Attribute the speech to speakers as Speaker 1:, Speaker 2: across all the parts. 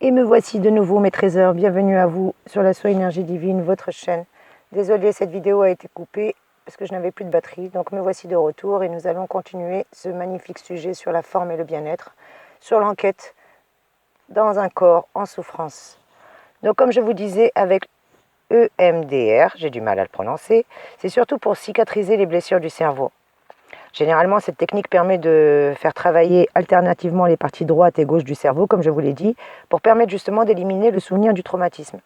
Speaker 1: Et me voici de nouveau mes trésors, bienvenue à vous sur la Soie Énergie Divine, votre chaîne. Désolée, cette vidéo a été coupée parce que je n'avais plus de batterie, donc me voici de retour et nous allons continuer ce magnifique sujet sur la forme et le bien-être, sur l'enquête dans un corps en souffrance. Donc comme je vous disais, avec EMDR, j'ai du mal à le prononcer, c'est surtout pour cicatriser les blessures du cerveau. Généralement, cette technique permet de faire travailler alternativement les parties droite et gauche du cerveau, comme je vous l'ai dit, pour permettre justement d'éliminer le souvenir du traumatisme.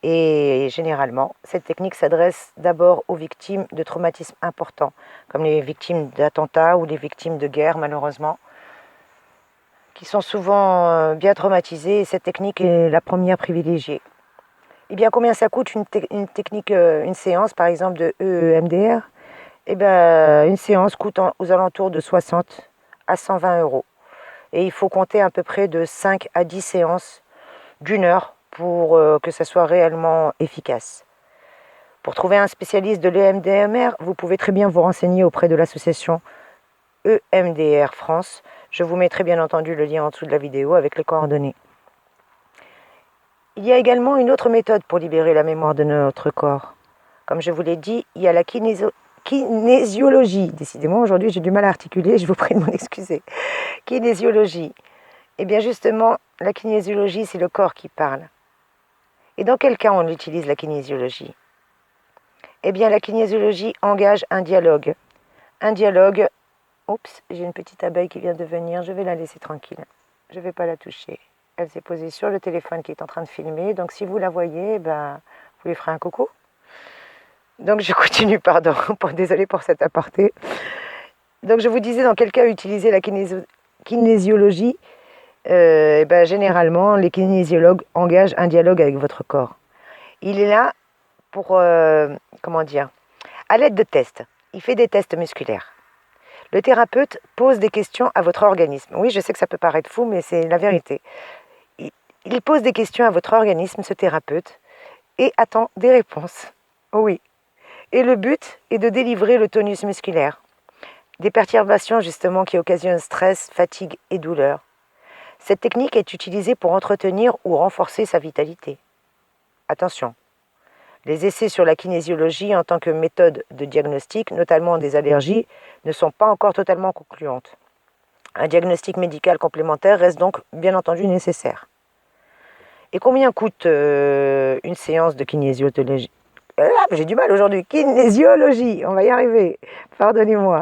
Speaker 1: Et généralement, cette technique s'adresse d'abord aux victimes de traumatismes importants, comme les victimes d'attentats ou les victimes de guerre, malheureusement, qui sont souvent bien traumatisées, et cette technique est la première privilégiée. Et bien, combien ça coûte une séance, par exemple, de EMDR? Eh ben, une séance coûte aux alentours de 60 à 120 euros. Et il faut compter à peu près de 5 à 10 séances d'une heure pour que ça soit réellement efficace. Pour trouver un spécialiste de l'EMDR, vous pouvez très bien vous renseigner auprès de l'association EMDR France. Je vous mettrai bien entendu le lien en dessous de la vidéo avec les coordonnées. Il y a également une autre méthode pour libérer la mémoire de notre corps. Comme je vous l'ai dit, il y a la kinésiologie. Décidément, aujourd'hui, j'ai du mal à articuler, je vous prie de m'en excuser. Kinésiologie. Eh bien, justement, la kinésiologie, c'est le corps qui parle. Et dans quel cas on utilise la kinésiologie? Eh bien, la kinésiologie engage un dialogue. Un dialogue... Oups, j'ai une petite abeille qui vient de venir, je vais la laisser tranquille. Je ne vais pas la toucher. Elle s'est posée sur le téléphone qui est en train de filmer, donc si vous la voyez, ben, vous lui ferez un coucou. Donc je continue, pardon, désolée pour cet aparté. Donc je vous disais dans quel cas utiliser la kinésiologie. Généralement, les kinésiologues engagent un dialogue avec votre corps. Il est là pour, comment dire, à l'aide de tests. Il fait des tests musculaires. Le thérapeute pose des questions à votre organisme. Oui, je sais que ça peut paraître fou, mais c'est la vérité. Il pose des questions à votre organisme, ce thérapeute, et attend des réponses. Oh oui. Et le but est de délivrer le tonus musculaire. Des perturbations justement qui occasionnent stress, fatigue et douleur. Cette technique est utilisée pour entretenir ou renforcer sa vitalité. Attention, les essais sur la kinésiologie en tant que méthode de diagnostic, notamment des allergies, ne sont pas encore totalement concluantes. Un diagnostic médical complémentaire reste donc bien entendu nécessaire. Et combien coûte une séance de kinésiologie? J'ai du mal aujourd'hui. Kinésiologie, on va y arriver. Pardonnez-moi.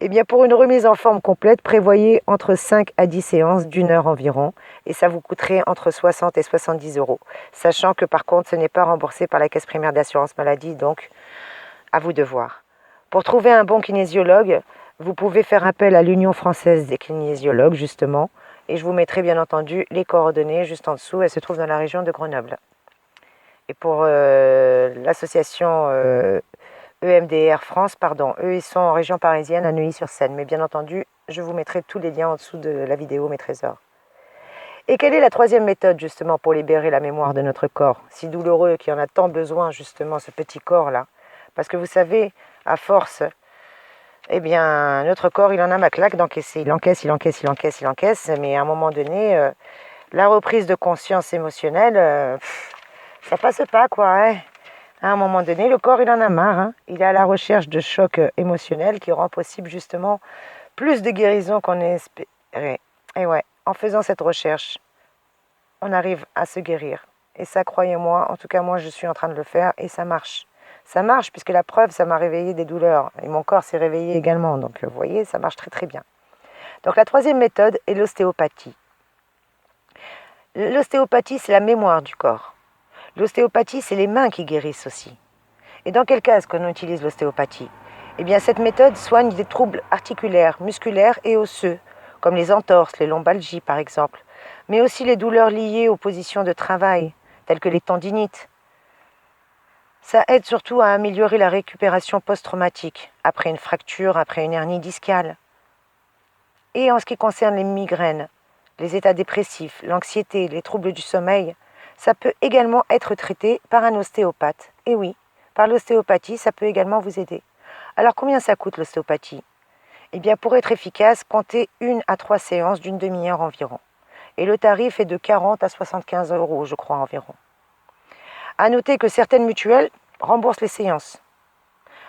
Speaker 1: Eh bien, pour une remise en forme complète, prévoyez entre 5 à 10 séances d'une heure environ, et ça vous coûterait entre 60 et 70 euros. Sachant que par contre, ce n'est pas remboursé par la caisse primaire d'assurance maladie, donc à vous de voir. Pour trouver un bon kinésiologue, vous pouvez faire appel à l'Union française des kinésiologues, justement, et je vous mettrai bien entendu les coordonnées juste en dessous. Elle se trouve dans la région de Grenoble. Et pour l'association EMDR France, pardon, eux ils sont en région parisienne à Neuilly-sur-Seine. Mais bien entendu, je vous mettrai tous les liens en dessous de la vidéo, mes trésors. Et quelle est la troisième méthode justement pour libérer la mémoire de notre corps, si douloureux, qui en a tant besoin justement, ce petit corps-là? Parce que vous savez, à force, eh bien, notre corps, il en a ma claque d'encaisser. Il encaisse, mais à un moment donné, la reprise de conscience émotionnelle, ça passe pas, quoi, hein. À un moment donné, le corps, il en a marre, hein. Il est à la recherche de chocs émotionnels qui rend possible justement plus de guérison qu'on espérait. Et ouais, en faisant cette recherche, on arrive à se guérir. Et ça, croyez-moi, en tout cas moi, je suis en train de le faire et ça marche. Ça marche puisque la preuve, ça m'a réveillé des douleurs. Et mon corps s'est réveillé également. Donc, vous voyez, ça marche très très bien. Donc, la troisième méthode est l'ostéopathie. L'ostéopathie, c'est la mémoire du corps. L'ostéopathie, c'est les mains qui guérissent aussi. Et dans quel cas est-ce qu'on utilise l'ostéopathie? Eh bien, cette méthode soigne des troubles articulaires, musculaires et osseux, comme les entorses, les lombalgies par exemple, mais aussi les douleurs liées aux positions de travail, telles que les tendinites. Ça aide surtout à améliorer la récupération post-traumatique, après une fracture, après une hernie discale. Et en ce qui concerne les migraines, les états dépressifs, l'anxiété, les troubles du sommeil, ça peut également être traité par un ostéopathe. Et oui, par l'ostéopathie, ça peut également vous aider. Alors combien ça coûte l'ostéopathie? Eh bien, pour être efficace, comptez 1 à 3 séances d'une demi-heure environ. et le tarif est de 40 à 75 euros, je crois environ. À noter que certaines mutuelles remboursent les séances.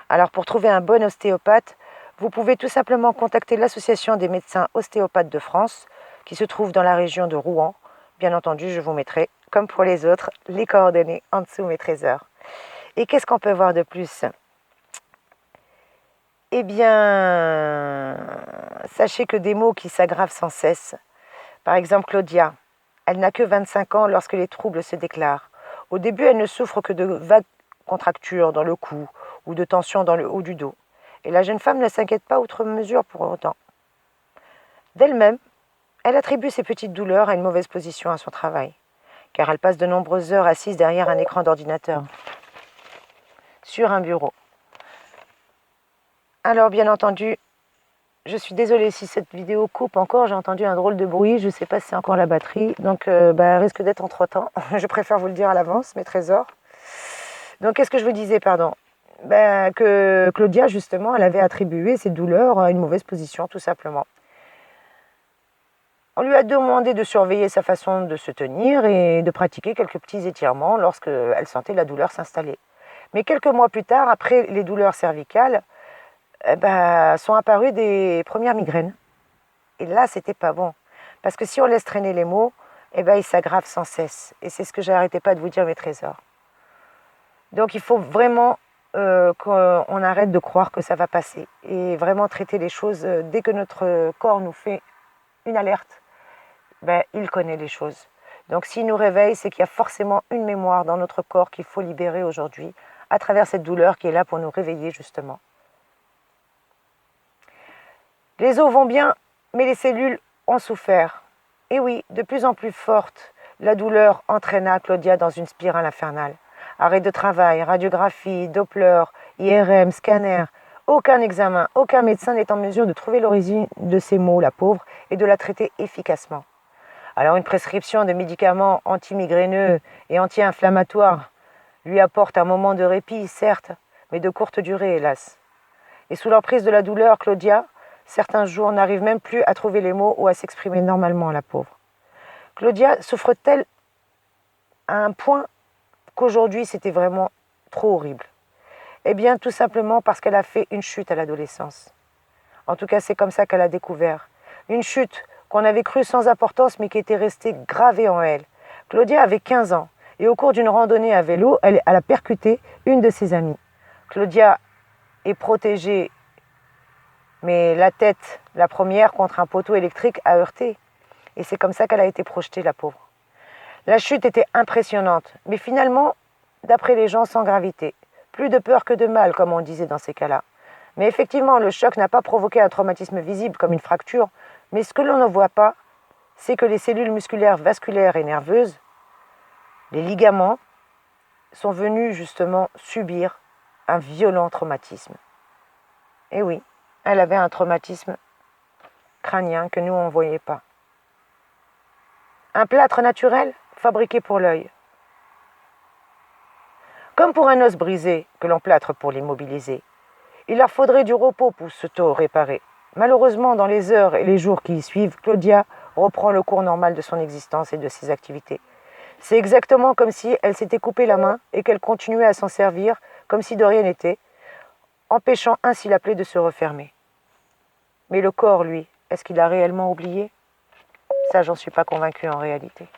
Speaker 1: Alors pour trouver un bon ostéopathe, vous pouvez tout simplement contacter l'Association des médecins ostéopathes de France, qui se trouve dans la région de Rouen. Bien entendu, je vous mettrai, comme pour les autres, les coordonnées en dessous mes trésors. Et qu'est-ce qu'on peut voir de plus? Eh bien, sachez que des maux qui s'aggravent sans cesse. Par exemple, Claudia, elle n'a que 25 ans lorsque les troubles se déclarent. Au début, elle ne souffre que de vagues contractures dans le cou ou de tensions dans le haut du dos. Et la jeune femme ne s'inquiète pas outre mesure pour autant. D'elle-même, elle attribue ces petites douleurs à une mauvaise position à son travail, car elle passe de nombreuses heures assise derrière un écran d'ordinateur, sur un bureau. Alors, bien entendu, je suis désolée si cette vidéo coupe encore, j'ai entendu un drôle de bruit, je ne sais pas si c'est encore la batterie, donc elle risque d'être entre-temps. Je préfère vous le dire à l'avance, mes trésors. Donc, qu'est-ce que je vous disais, pardon? Que Claudia, justement, elle avait attribué ces douleurs à une mauvaise position, tout simplement. On lui a demandé de surveiller sa façon de se tenir et de pratiquer quelques petits étirements lorsqu'elle sentait la douleur s'installer. Mais quelques mois plus tard, après les douleurs cervicales, sont apparues des premières migraines. Et là, c'était pas bon. Parce que si on laisse traîner les maux, ils s'aggravent sans cesse. Et c'est ce que j'arrêtais pas de vous dire, mes trésors. Donc il faut vraiment qu'on arrête de croire que ça va passer. Et vraiment traiter les choses dès que notre corps nous fait une alerte. Il connaît les choses. Donc s'il nous réveille, c'est qu'il y a forcément une mémoire dans notre corps qu'il faut libérer aujourd'hui, à travers cette douleur qui est là pour nous réveiller justement. Les os vont bien, mais les cellules ont souffert. Et oui, de plus en plus forte, la douleur entraîna Claudia dans une spirale infernale. Arrêt de travail, radiographie, Doppler, IRM, scanner. Aucun examen, aucun médecin n'est en mesure de trouver l'origine de ces maux, la pauvre, et de la traiter efficacement. Alors une prescription de médicaments antimigraineux et anti-inflammatoires lui apporte un moment de répit, certes, mais de courte durée, hélas. Et sous l'emprise de la douleur, Claudia, certains jours, n'arrive même plus à trouver les mots ou à s'exprimer normalement, la pauvre. Claudia souffre-t-elle à un point qu'aujourd'hui, c'était vraiment trop horrible? Eh bien, tout simplement parce qu'elle a fait une chute à l'adolescence. En tout cas, c'est comme ça qu'elle a découvert. Une chute qu'on avait crue sans importance, mais qui était restée gravée en elle. Claudia avait 15 ans, et au cours d'une randonnée à vélo, elle a percuté une de ses amies. Claudia est protégée, mais la tête, la première, contre un poteau électrique, a heurté. Et c'est comme ça qu'elle a été projetée, la pauvre. La chute était impressionnante, mais finalement, d'après les gens, sans gravité. Plus de peur que de mal, comme on disait dans ces cas-là. Mais effectivement, le choc n'a pas provoqué un traumatisme visible comme une fracture, mais ce que l'on ne voit pas, c'est que les cellules musculaires, vasculaires et nerveuses, les ligaments, sont venus justement subir un violent traumatisme. Et oui, elle avait un traumatisme crânien que nous, on ne voyait pas. Un plâtre naturel fabriqué pour l'œil. Comme pour un os brisé que l'on plâtre pour l'immobiliser, il leur faudrait du repos pour s'auto-réparer. Malheureusement, dans les heures et les jours qui y suivent, Claudia reprend le cours normal de son existence et de ses activités. C'est exactement comme si elle s'était coupée la main et qu'elle continuait à s'en servir comme si de rien n'était, empêchant ainsi la plaie de se refermer. Mais le corps, lui, est-ce qu'il a réellement oublié? Ça, j'en suis pas convaincue en réalité.